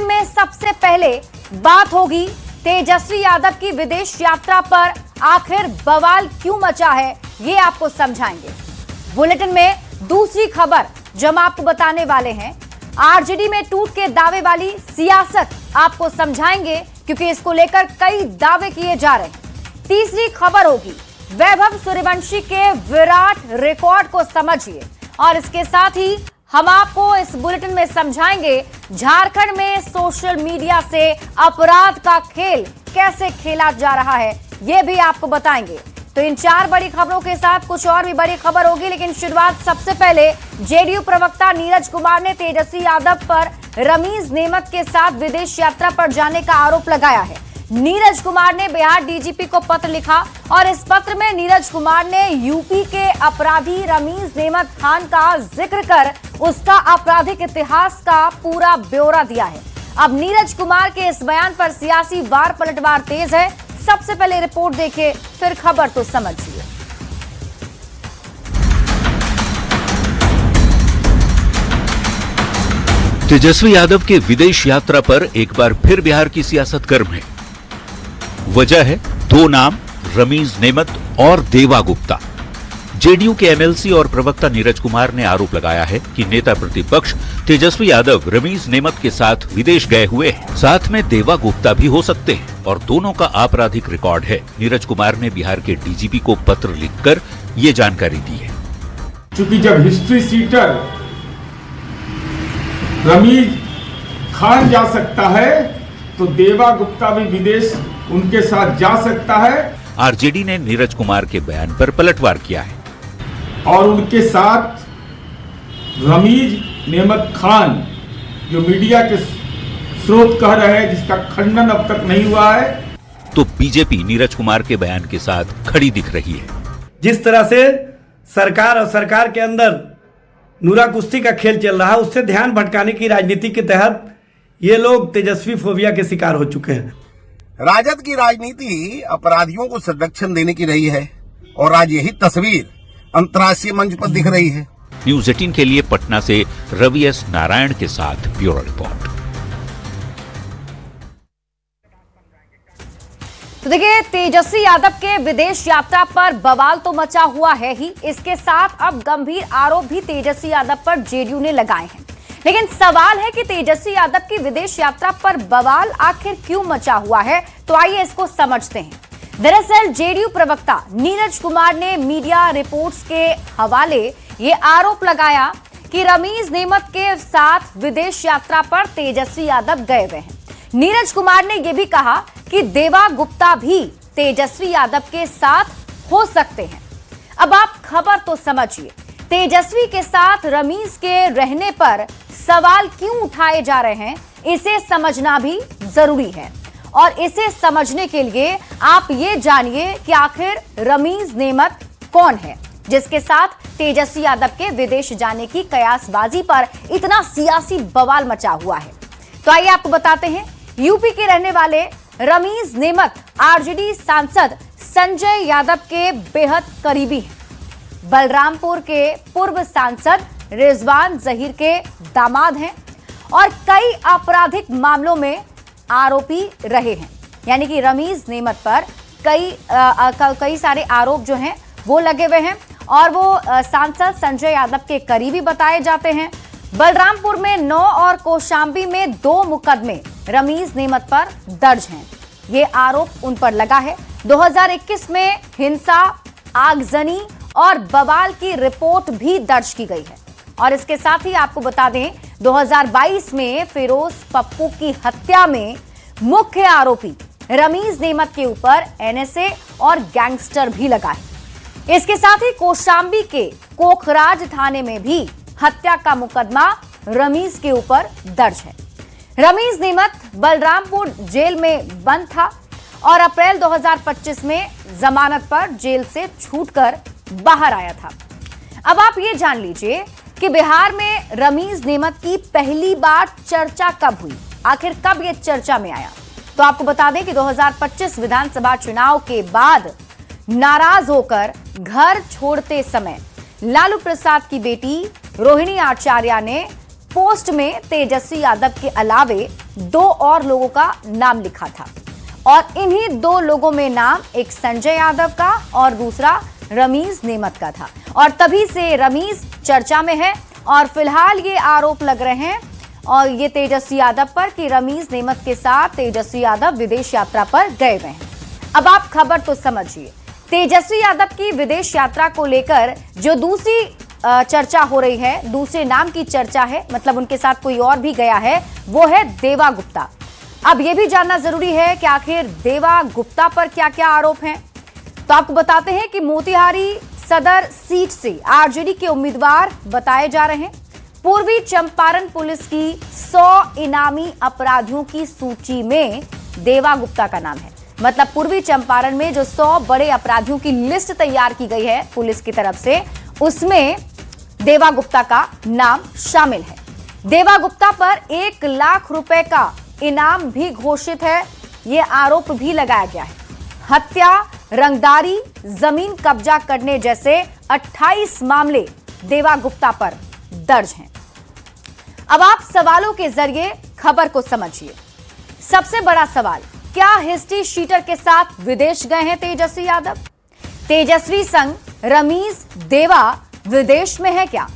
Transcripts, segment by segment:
में सबसे पहले बात होगी तेजस्वी यादव की विदेश यात्रा पर आखिर बवाल क्यों मचा है, ये आपको समझाएंगे। बुलेटिन में दूसरी खबर जो हम आपको बताने वाले हैं, आरजेडी में टूट के दावे वाली सियासत आपको समझाएंगे, क्योंकि इसको लेकर कई दावे किए जा रहे हैं। तीसरी खबर होगी वैभव सूर्यवंशी के विराट रिकॉर्ड को समझिए, और इसके साथ ही हम आपको इस बुलेटिन में समझाएंगे झारखंड में सोशल मीडिया से अपराध का खेल कैसे खेला जा रहा है, यह भी आपको बताएंगे। तो इन चार बड़ी खबरों के साथ कुछ और भी बड़ी खबर होगी, लेकिन शुरुआत सबसे पहले जेडीयू प्रवक्ता नीरज कुमार ने तेजस्वी यादव पर रमीज नेमत के साथ विदेश यात्रा पर जाने का आरोप लगाया है। नीरज कुमार ने बिहार डीजीपी को पत्र लिखा और इस पत्र में नीरज कुमार ने यूपी के अपराधी रमीज नेमत खान का जिक्र कर उसका आपराधिक इतिहास का पूरा ब्यौरा दिया है। अब नीरज कुमार के इस बयान पर सियासी वार पलटवार तेज है। सबसे पहले रिपोर्ट देखिए, फिर खबर तो समझिए। तेजस्वी यादव के विदेश यात्रा पर एक बार फिर बिहार की सियासत गर्म है। वजह है दो नाम, रमीज नेमत और देवा गुप्ता। जेडीयू के एमएलसी और प्रवक्ता नीरज कुमार ने आरोप लगाया है कि नेता प्रतिपक्ष तेजस्वी यादव रमीज नेमत के साथ विदेश गए हुए हैं, साथ में देवा गुप्ता भी हो सकते हैं और दोनों का आपराधिक रिकॉर्ड है। नीरज कुमार ने बिहार के डीजीपी को पत्र लिखकर ये जानकारी दी है। क्योंकि जब हिस्ट्री सीटर रमीज खान जा सकता है तो देवा गुप्ता भी विदेश उनके साथ जा सकता है। आरजेडी ने नीरज कुमार के बयान पर पलटवार किया है और उनके साथ रमीज नेमत खान, जो मीडिया के स्रोत कह रहे हैं, जिसका खंडन अब तक नहीं हुआ है, तो बीजेपी नीरज कुमार के बयान के साथ खड़ी दिख रही है। जिस तरह से सरकार और सरकार के अंदर नूरा कुश्ती का खेल चल रहा है, उससे ध्यान भटकाने की राजनीति के तहत ये लोग तेजस्वी फोबिया के शिकार हो चुके हैं। राजद की राजनीति अपराधियों को संरक्षण देने की रही है और आज यही तस्वीर अंतर्राष्ट्रीय मंच पर दिख रही है। न्यूज 18 के लिए पटना से रवि एस नारायण के साथ ब्यूरो रिपोर्ट। तो देखिए, तेजस्वी यादव के विदेश यात्रा पर बवाल तो मचा हुआ है ही, इसके साथ अब गंभीर आरोप भी तेजस्वी यादव पर जेडीयू ने लगाए हैं। लेकिन सवाल है कि तेजस्वी यादव की विदेश यात्रा पर बवाल आखिर क्यों मचा हुआ है, तो आइए इसको समझते हैं। दरअसल जेडीयू प्रवक्ता नीरज कुमार ने मीडिया रिपोर्ट्स के हवाले ये आरोप लगाया कि रमीज नेमत के साथ विदेश यात्रा पर तेजस्वी यादव गए हुए हैं। नीरज कुमार ने यह भी कहा कि देवा गुप्ता भी तेजस्वी यादव के साथ हो सकते हैं। अब आप खबर तो समझिए, तेजस्वी के साथ रमीज के रहने पर सवाल क्यों उठाए जा रहे हैं, इसे समझना भी जरूरी है। और इसे समझने के लिए आप ये जानिए कि आखिर रमीज नेमत कौन है, जिसके साथ तेजस्वी यादव के विदेश जाने की कयासबाजी पर इतना सियासी बवाल मचा हुआ है। तो आइए आपको बताते हैं। यूपी के रहने वाले रमीज नेमत आरजेडी सांसद संजय यादव के बेहद करीबी हैं। बलरामपुर के पूर्व सांसद रिजवान जहीर के दामाद हैं और कई आपराधिक मामलों में आरोपी रहे हैं। यानी कि रमीज नेमत पर कई सारे आरोप जो हैं वो लगे हुए हैं और वो सांसद संजय यादव के करीबी बताए जाते हैं। बलरामपुर में 9 और कौशाम्बी में 2 मुकदमे रमीज नेमत पर दर्ज हैं। ये आरोप उन पर लगा है। 2021 में हिंसा, आगजनी और बवाल की रिपोर्ट भी दर्ज की गई है। और इसके साथ ही आपको बता दें, 2022 में फिरोज पप्पू की हत्या में मुख्य आरोपी रमीज नेमत के ऊपर एनएसए और गैंगस्टर भी लगा है। इसके साथ ही कौशाम्बी के कोखराज थाने में भी हत्या का मुकदमा रमीज के ऊपर दर्ज है। रमीज नेमत बलरामपुर जेल में बंद था और अप्रैल 2025 में जमानत पर जेल से छूटकर बाहर आया था। अब आप ये जान लीजिए कि बिहार में रमीज नेमत की पहली बार चर्चा कब हुई, आखिर कब ये चर्चा में आया। तो आपको बता दें कि 2025 विधानसभा चुनाव के बाद नाराज होकर घर छोड़ते समय लालू प्रसाद की बेटी रोहिणी आचार्य ने पोस्ट में तेजस्वी यादव के अलावे 2 और लोगों का नाम लिखा था और इन्हीं 2 लोगों में नाम एक संजय यादव का और दूसरा रमीज नेमत का था और तभी से रमीज चर्चा में है और फिलहाल ये आरोप लग रहे हैं और ये तेजस्वी यादव पर कि रमीज नेमत के साथ तेजस्वी यादव विदेश यात्रा पर गए हुए हैं। अब आप खबर तो समझिए, तेजस्वी यादव की विदेश यात्रा को लेकर जो दूसरी चर्चा हो रही है, दूसरे नाम की चर्चा है, मतलब उनके साथ कोई और भी गया है, वो है देवा गुप्ता। अब यह भी जानना जरूरी है कि आखिर देवा गुप्ता पर क्या क्या आरोप हैं। तो आपको बताते हैं कि मोतिहारी सदर सीट से आरजेडी के उम्मीदवार बताए जा रहे हैं। पूर्वी चंपारण पुलिस की 100 इनामी अपराधियों की सूची में देवा गुप्ता का नाम है। मतलब पूर्वी चंपारण में जो 100 बड़े अपराधियों की लिस्ट तैयार की गई है पुलिस की तरफ से, उसमें देवा गुप्ता का नाम शामिल है। देवा गुप्ता पर 1 लाख रुपए का इनाम भी घोषित है। यह आरोप भी लगाया गया है। हत्या, रंगदारी, जमीन कब्जा करने जैसे 28 मामले देवा गुप्ता पर दर्ज हैं। अब आप सवालों के जरिए खबर को समझिए। सबसे बड़ा सवाल, क्या हिस्ट्री शीटर के साथ विदेश गए हैं तेजस्वी यादव? तेजस्वी संग रमीज देवा विदेश में है क्या?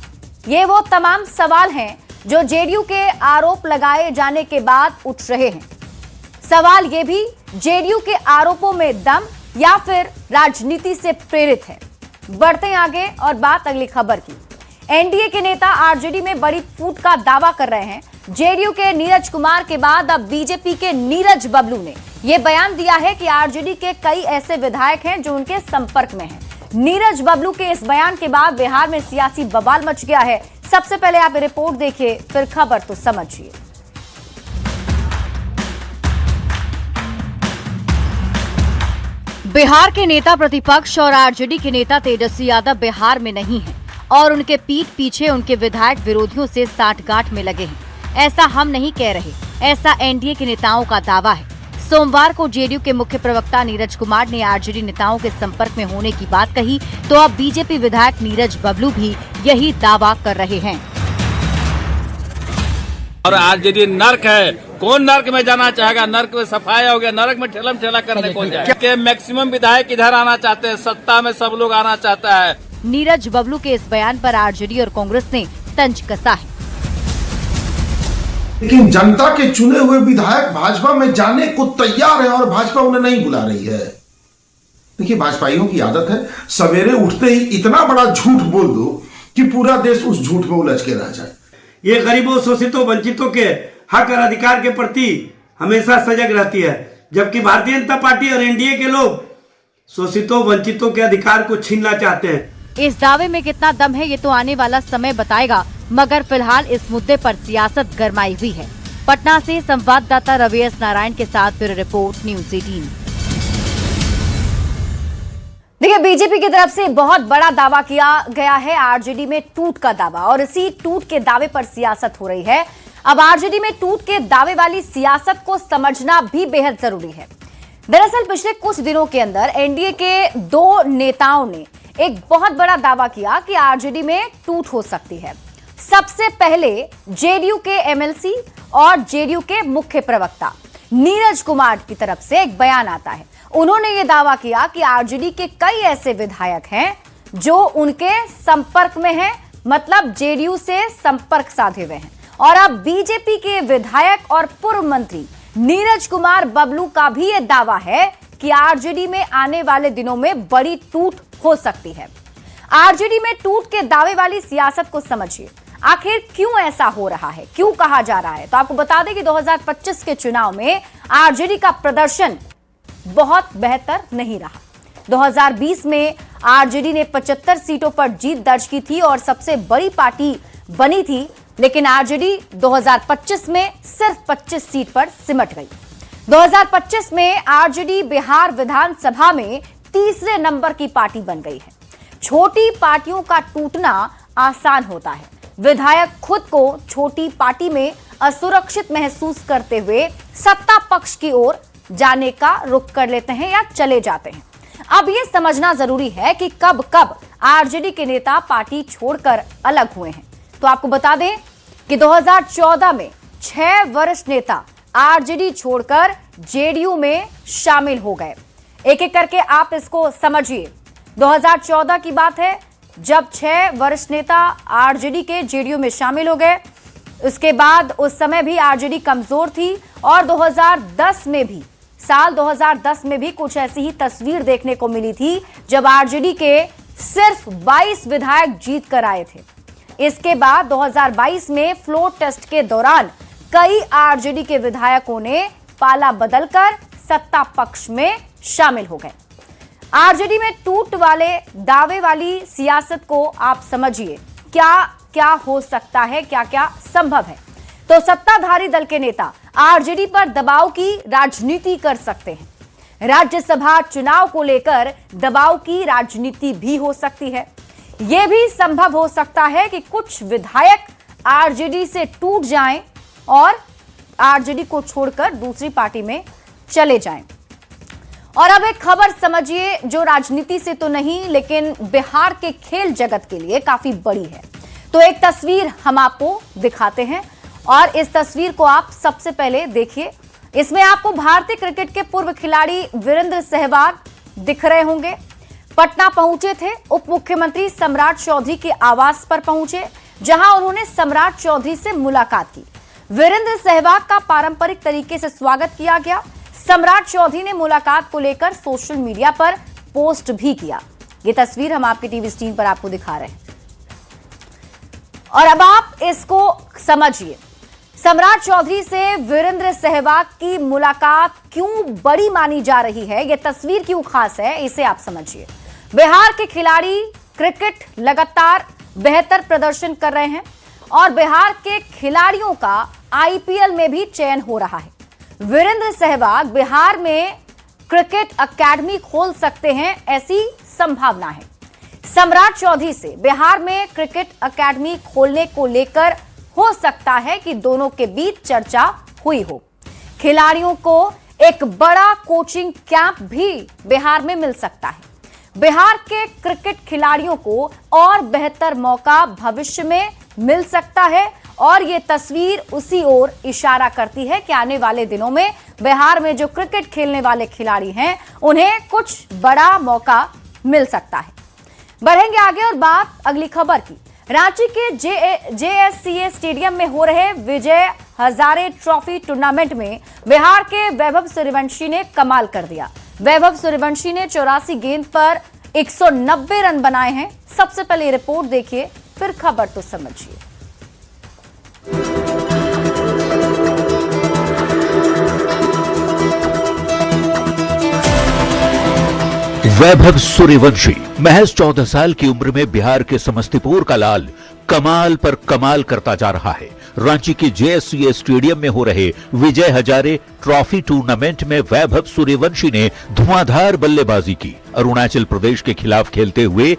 ये वो तमाम सवाल हैं जो जेडीयू के आरोप लगाए जाने के बाद उठ रहे हैं। सवाल ये भी, जेडीयू के आरोपों में दम या फिर राजनीति से प्रेरित है? बढ़ते हैं आगे और बात अगली खबर की। एनडीए के नेता आरजेडी में बड़ी फूट का दावा कर रहे हैं। जेडीयू के नीरज कुमार के बाद अब बीजेपी के नीरज बबलू ने यह बयान दिया है कि आरजेडी के कई ऐसे विधायक हैं जो उनके संपर्क में हैं। नीरज बबलू के इस बयान के बाद बिहार में सियासी बवाल मच गया है। सबसे पहले आप रिपोर्ट देखिए, फिर खबर तो समझिए। बिहार के नेता प्रतिपक्ष और आरजेडी के नेता तेजस्वी यादव बिहार में नहीं हैं और उनके पीठ पीछे उनके विधायक विरोधियों से साठगांठ में लगे हैं। ऐसा हम नहीं कह रहे, ऐसा एनडीए के नेताओं का दावा है। सोमवार को जेडीयू के मुख्य प्रवक्ता नीरज कुमार ने आरजेडी नेताओं के संपर्क में होने की बात कही, तो अब बीजेपी विधायक नीरज बबलू भी यही दावा कर रहे हैं। और आरजेडी नर्क है, कौन नर्क में जाना चाहेगा? नर्क में सफाया हो गया, नरक में ठेलम ठेला करने कौन जाए? के मैक्सिमम विधायक इधर आना चाहते हैं, सत्ता में सब लोग आना चाहता है। नीरज बबलू के इस बयान पर आरजेडी और कांग्रेस ने तंज कसा है। लेकिन जनता के चुने हुए विधायक भाजपा में जाने को तैयार है और भाजपा उन्हें नहीं बुला रही है। देखिए, भाजपाइयों की आदत है सवेरे उठते ही इतना बड़ा झूठ बोल दो कि पूरा देश उस झूठ में उलझ के रह जाए। ये गरीबों, शोषितों, वंचितों के हक और अधिकार के प्रति हमेशा सजग रहती है, जबकि भारतीय जनता पार्टी और एनडीए के लोग शोषितों, वंचितों के अधिकार को छीनना चाहते हैं। इस दावे में कितना दम है ये तो आने वाला समय बताएगा, मगर फिलहाल इस मुद्दे पर सियासत गरमाई हुई है। पटना से संवाददाता रवि एस नारायण के साथ ब्यूरो रिपोर्ट, न्यूज़ 18। देखिए, बीजेपी की तरफ से बहुत बड़ा दावा किया गया है, आरजेडी में टूट का दावा, और इसी टूट के दावे पर सियासत हो रही है। अब आरजेडी में टूट के दावे वाली सियासत को समझना भी बेहद जरूरी है। दरअसल पिछले कुछ दिनों के अंदर एनडीए के 2 नेताओं ने एक बहुत बड़ा दावा किया कि आरजेडी में टूट हो सकती है। सबसे पहले जेडीयू के एमएलसी और जेडीयू के मुख्य प्रवक्ता नीरज कुमार की तरफ से एक बयान आता है। उन्होंने ये दावा किया कि आरजेडी के कई ऐसे विधायक हैं जो उनके संपर्क में हैं, मतलब जेडीयू से संपर्क साधे हुए हैं। और अब बीजेपी के विधायक और पूर्व मंत्री नीरज कुमार बबलू का भी यह दावा है कि आरजेडी में आने वाले दिनों में बड़ी टूट हो सकती है। आरजेडी में टूट के दावे वाली सियासत को समझिए। आखिर क्यों ऐसा हो रहा है, क्यों कहा जा रहा है? तो आपको बता दें कि 2025 के चुनाव में आरजेडी का प्रदर्शन बहुत बेहतर नहीं रहा। 2020 में आरजेडी ने 75 सीटों पर जीत दर्ज की थी और सबसे बड़ी पार्टी बनी थी, लेकिन आरजेडी 2025 में सिर्फ 25 सीट पर सिमट गई। 2025 में आरजेडी बिहार विधानसभा में तीसरे नंबर की पार्टी बन गई है। छोटी पार्टियों का टूटना आसान होता है। विधायक खुद को छोटी पार्टी में असुरक्षित महसूस करते हुए सत्ता पक्ष की ओर जाने का रुख कर लेते हैं या चले जाते हैं। अब यह समझना जरूरी है कि कब कब आरजेडी के नेता पार्टी छोड़कर अलग हुए हैं। तो आपको बता दें कि 2014 में 6 वरिष्ठ नेता आरजेडी छोड़कर जेडीयू में शामिल हो गए। एक एक करके आप इसको समझिए। 2014 की बात है जब 6 वरिष्ठ नेता आरजेडी के जेडीयू में शामिल हो गए। उसके बाद उस समय भी आरजेडी कमजोर थी और 2010 में भी कुछ ऐसी ही तस्वीर देखने को मिली थी जब आरजेडी के सिर्फ 22 विधायक जीत कर आए थे। इसके बाद 2022 में फ्लोर टेस्ट के दौरान कई आरजेडी के विधायकों ने पाला बदलकर सत्ता पक्ष में शामिल हो गए। आरजेडी में टूट वाले दावे वाली सियासत को आप समझिए, क्या क्या हो सकता है, क्या क्या संभव है। तो सत्ताधारी दल के नेता आरजेडी पर दबाव की राजनीति कर सकते हैं। राज्यसभा चुनाव को लेकर दबाव की राजनीति भी हो सकती है। यह भी संभव हो सकता है कि कुछ विधायक आरजेडी से टूट जाएं और आरजेडी को छोड़कर दूसरी पार्टी में चले जाएं। और अब एक खबर समझिए जो राजनीति से तो नहीं लेकिन बिहार के खेल जगत के लिए काफी बड़ी है। तो एक तस्वीर हम आपको दिखाते हैं और इस तस्वीर को आप सबसे पहले देखिए। इसमें आपको भारतीय क्रिकेट के पूर्व खिलाड़ी वीरेंद्र सहवाग दिख रहे होंगे। पटना पहुंचे थे। उप मुख्यमंत्री सम्राट चौधरी के आवास पर पहुंचे जहां उन्होंने सम्राट चौधरी से मुलाकात की। वीरेंद्र सहवाग का पारंपरिक तरीके से स्वागत किया गया। सम्राट चौधरी ने मुलाकात को लेकर सोशल मीडिया पर पोस्ट भी किया। ये तस्वीर हम आपके टीवी स्क्रीन पर आपको दिखा रहे हैं और अब आप इसको समझिए। सम्राट चौधरी से वीरेंद्र सहवाग की मुलाकात क्यों बड़ी मानी जा रही है, यह तस्वीर क्यों खास है, इसे आप समझिए। बिहार के खिलाड़ी क्रिकेट लगातार बेहतर प्रदर्शन कर रहे हैं और बिहार के खिलाड़ियों का आईपीएल में भी चयन हो रहा है। वीरेंद्र सहवाग बिहार में क्रिकेट अकेडमी खोल सकते हैं, ऐसी संभावना है। सम्राट चौधरी से बिहार में क्रिकेट अकेडमी खोलने को लेकर हो सकता है कि दोनों के बीच चर्चा हुई हो। खिलाड़ियों को एक बड़ा कोचिंग कैंप भी बिहार में मिल सकता है। बिहार के क्रिकेट खिलाड़ियों को और बेहतर मौका भविष्य में मिल सकता है और ये तस्वीर उसी ओर इशारा करती है कि आने वाले दिनों में बिहार में जो क्रिकेट खेलने वाले खिलाड़ी हैं उन्हें कुछ बड़ा मौका मिल सकता है। बढ़ेंगे आगे और बात अगली खबर की। रांची के जेएससीए स्टेडियम में हो रहे विजय हजारे ट्रॉफी टूर्नामेंट में बिहार के वैभव सूर्यवंशी ने कमाल कर दिया। वैभव सूर्यवंशी ने 84 गेंद पर 190 रन बनाए हैं। सबसे पहले रिपोर्ट देखिए, फिर खबर तो समझिए। वैभव सूर्यवंशी महज 14 साल की उम्र में बिहार के समस्तीपुर का लाल कमाल पर कमाल करता जा रहा है। रांची के जेएससीए स्टेडियम में हो रहे विजय हजारे ट्रॉफी टूर्नामेंट में वैभव सूर्यवंशी ने धुआंधार बल्लेबाजी की। अरुणाचल प्रदेश के खिलाफ खेलते हुए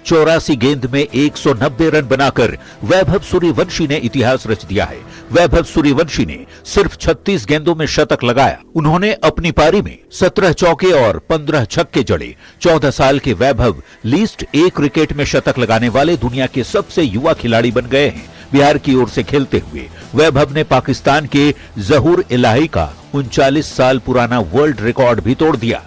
84 गेंद में 190 रन बनाकर वैभव सूर्यवंशी ने इतिहास रच दिया है। वैभव सूर्यवंशी ने सिर्फ 36 गेंदों में शतक लगाया। उन्होंने अपनी पारी में 17 चौके और 15 छक्के जड़े। 14 साल के वैभव लीस्ट ए क्रिकेट में शतक लगाने वाले दुनिया के सबसे युवा खिलाड़ी बन गए हैं। बिहार की ओर से खेलते हुए वैभव ने पाकिस्तान के जहूर इलाही का 39 साल पुराना वर्ल्ड रिकॉर्ड भी तोड़ दिया।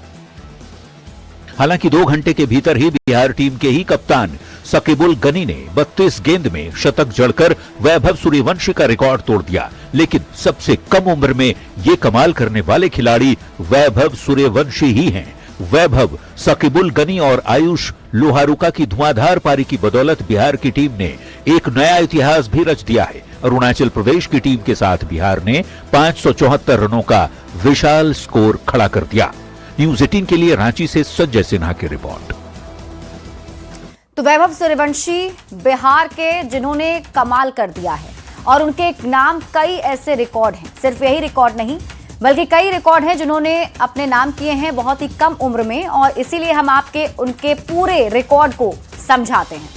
हालांकि 2 घंटे के भीतर ही बिहार टीम के ही कप्तान सकीबुल गनी ने 32 गेंद में शतक जड़कर वैभव सूर्यवंशी का रिकॉर्ड तोड़ दिया। लेकिन सबसे कम उम्र में ये कमाल करने वाले खिलाड़ी वैभव सूर्यवंशी ही हैं। वैभव, सकीबुल गनी और आयुष लोहारुका की धुआंधार पारी की बदौलत बिहार की टीम ने एक नया इतिहास भी रच दिया है। अरुणाचल प्रदेश की टीम के साथ बिहार ने 574 रनों का विशाल स्कोर खड़ा कर दिया। न्यूज 18 के लिए रांची से संजय सिन्हा की रिपोर्ट। तो वैभव सूर्यवंशी बिहार के जिन्होंने कमाल कर दिया है और उनके नाम कई ऐसे रिकॉर्ड हैं। सिर्फ यही रिकॉर्ड नहीं बल्कि कई रिकॉर्ड हैं जिन्होंने अपने नाम किए हैं बहुत ही कम उम्र में, और इसीलिए हम आपके उनके पूरे रिकॉर्ड को समझाते हैं।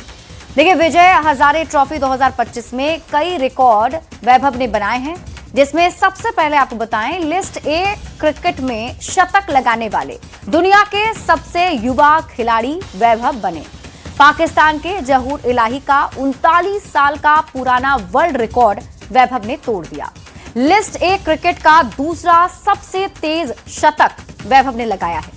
देखिए, विजय हजारे ट्रॉफी 2025 में कई रिकॉर्ड वैभव ने बनाए हैं, जिसमें सबसे पहले आपको बताएं लिस्ट ए क्रिकेट में शतक लगाने वाले दुनिया के सबसे युवा खिलाड़ी वैभव बने। पाकिस्तान के जहूर इलाही का 39 साल का पुराना वर्ल्ड रिकॉर्ड वैभव ने तोड़ दिया। लिस्ट ए क्रिकेट का दूसरा सबसे तेज शतक वैभव ने लगाया है।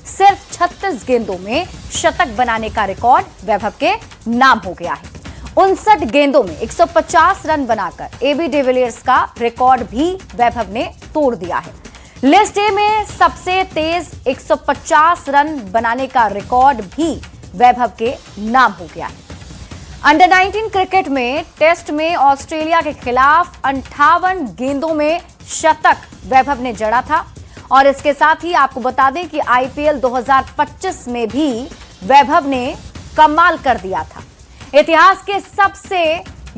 सिर्फ 36 गेंदों में शतक बनाने का रिकॉर्ड वैभव के नाम हो गया है। 59 गेंदों में 150 रन बनाकर एबी डिविलियर्स का रिकॉर्ड भी वैभव ने तोड़ दिया है। लिस्ट ए में सबसे तेज 150 रन बनाने का रिकॉर्ड भी वैभव के नाम हो गया है। अंडर 19 क्रिकेट में टेस्ट में ऑस्ट्रेलिया के खिलाफ 58 गेंदों में शतक वैभव ने जड़ा था। और इसके साथ ही आपको बता दें कि आईपीएल 2025 में भी वैभव ने कमाल कर दिया था। इतिहास के सबसे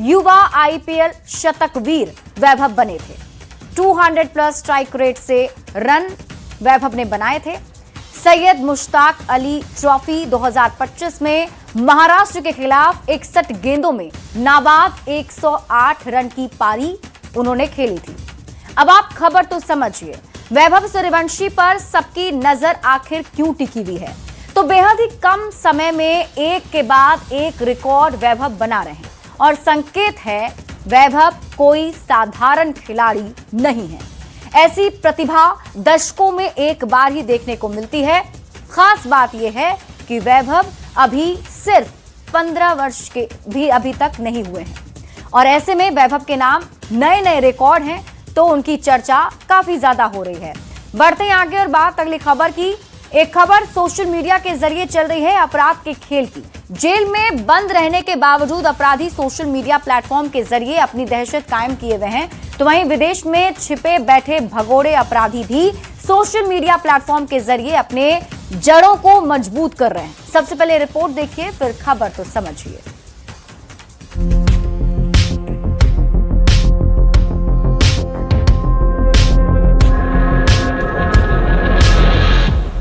युवा आईपीएल शतकवीर वैभव बने थे। 200 प्लस स्ट्राइक रेट से रन वैभव ने बनाए थे। सैयद मुश्ताक अली ट्रॉफी 2025 में महाराष्ट्र के खिलाफ 61 गेंदों में नाबाद 108 रन की पारी उन्होंने खेली थी। अब आप खबर तो समझिए, वैभव सूर्यवंशी पर सबकी नजर आखिर क्यों टिकी हुई है? तो बेहद ही कम समय में एक के बाद एक रिकॉर्ड वैभव बना रहे हैं और संकेत है वैभव कोई साधारण खिलाड़ी नहीं है। ऐसी प्रतिभा दशकों में एक बार ही देखने को मिलती है। खास बात यह है कि वैभव अभी सिर्फ 15 वर्ष के भी अभी तक नहीं हुए हैं और ऐसे में वैभव के नाम नए नए रिकॉर्ड हैं तो उनकी चर्चा काफी ज्यादा हो रही है। बढ़ते हैं आगे और बात अगली खबर की। एक खबर सोशल मीडिया के जरिए चल रही है अपराध के खेल की। जेल में बंद रहने के बावजूद अपराधी सोशल मीडिया प्लेटफॉर्म के जरिए अपनी दहशत कायम किए हुए हैं, तो वहीं विदेश में छिपे बैठे भगोड़े अपराधी भी सोशल मीडिया प्लेटफॉर्म के जरिए अपने जड़ों को मजबूत कर रहे हैं। सबसे पहले रिपोर्ट देखिए, फिर खबर तो समझिए।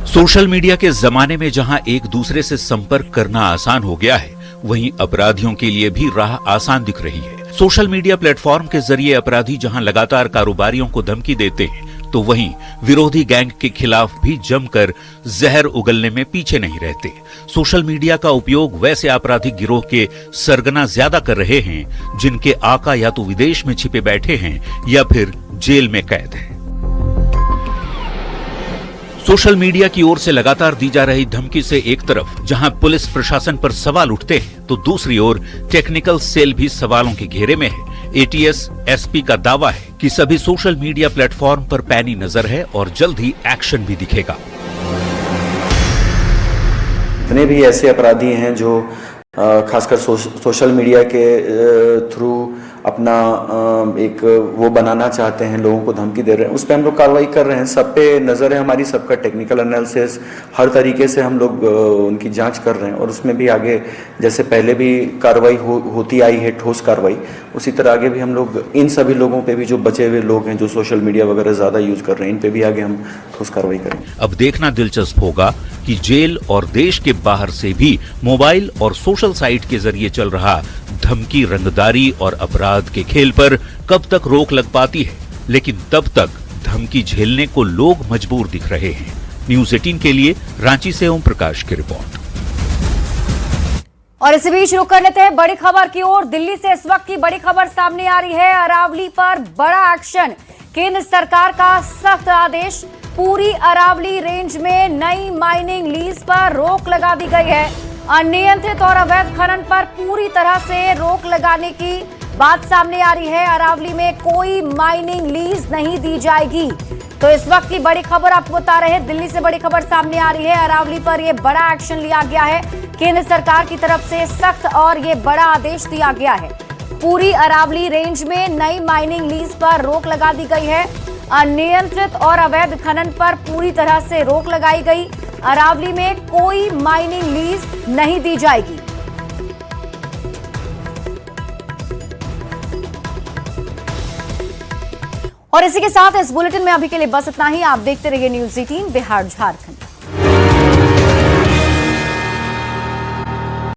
सोशल मीडिया के जमाने में जहां एक दूसरे से संपर्क करना आसान हो गया है, वहीं अपराधियों के लिए भी राह आसान दिख रही है। सोशल मीडिया प्लेटफॉर्म के जरिए अपराधी जहां लगातार कारोबारियों को धमकी देते हैं, तो वहीं विरोधी गैंग के खिलाफ भी जमकर जहर उगलने में पीछे नहीं रहते। सोशल मीडिया का उपयोग वैसे आपराधिक गिरोह के सरगना ज्यादा कर रहे हैं जिनके आका या तो विदेश में छिपे बैठे हैं या फिर जेल में कैद हैं। सोशल मीडिया की ओर से लगातार दी जा रही धमकी से एक तरफ जहां पुलिस प्रशासन पर सवाल उठते हैं, तो दूसरी ओर टेक्निकल सेल भी सवालों के घेरे में है। एटीएस एसपी का दावा है कि सभी सोशल मीडिया प्लेटफॉर्म पर पैनी नजर है और जल्द ही एक्शन भी दिखेगा। जितने भी ऐसे अपराधी हैं जो खासकर सोशल मीडिया के थ्रू अपना एक वो बनाना चाहते हैं, लोगों को धमकी दे रहे हैं, उस पर हम लोग कार्रवाई कर रहे हैं। सब पे नज़र है हमारी, सबका टेक्निकल एनालिसिस, हर तरीके से हम लोग उनकी जांच कर रहे हैं और उसमें भी आगे जैसे पहले भी कार्रवाई होती आई है, ठोस कार्रवाई, उसी तरह आगे भी हम लोग इन सभी लोगों पे भी जो बचे हुए लोग हैं जो सोशल मीडिया वगैरह ज़्यादा यूज कर रहे हैं, इन पे भी आगे हम ठोस कार्रवाई करेंगे। अब देखना दिलचस्प होगा कि जेल और देश के बाहर से भी मोबाइल और सोशल साइट के जरिए चल रहा धमकी, रंगदारी और अपराध के खेल पर कब तक रोक लग पाती है, लेकिन तब तक धमकी झेलने को लोग मजबूर दिख रहे हैं। न्यूज़ 18 के लिए रांची से ओम प्रकाश की रिपोर्ट। और इसी बीच रुक कर लेते हैं बड़ी खबर की ओर। दिल्ली से इस वक्त की बड़ी खबर सामने आ रही है। अरावली पर बड़ा एक्शन, केंद्र सरकार का सख्त आदेश। पूरी अरावली रेंज में नई माइनिंग लीज पर रोक लगा दी गई है। अनियंत्रित और अवैध खनन पर पूरी तरह से रोक लगाने की बात सामने आ रही है। अरावली में कोई माइनिंग लीज नहीं दी जाएगी। तो इस वक्त की बड़ी खबर आपको बता रहे हैं, दिल्ली से बड़ी खबर सामने आ रही है। अरावली पर यह बड़ा एक्शन लिया गया है। केंद्र सरकार की तरफ से सख्त और ये बड़ा आदेश दिया गया है। पूरी अरावली रेंज में नई माइनिंग लीज पर रोक लगा दी गई है। अनियंत्रित और अवैध खनन पर पूरी तरह से रोक लगाई गई। अरावली में कोई माइनिंग लीज नहीं दी जाएगी। और इसी के साथ इस बुलेटिन में अभी के लिए बस इतना ही। आप देखते रहिए न्यूज़ 18 बिहार झारखंड।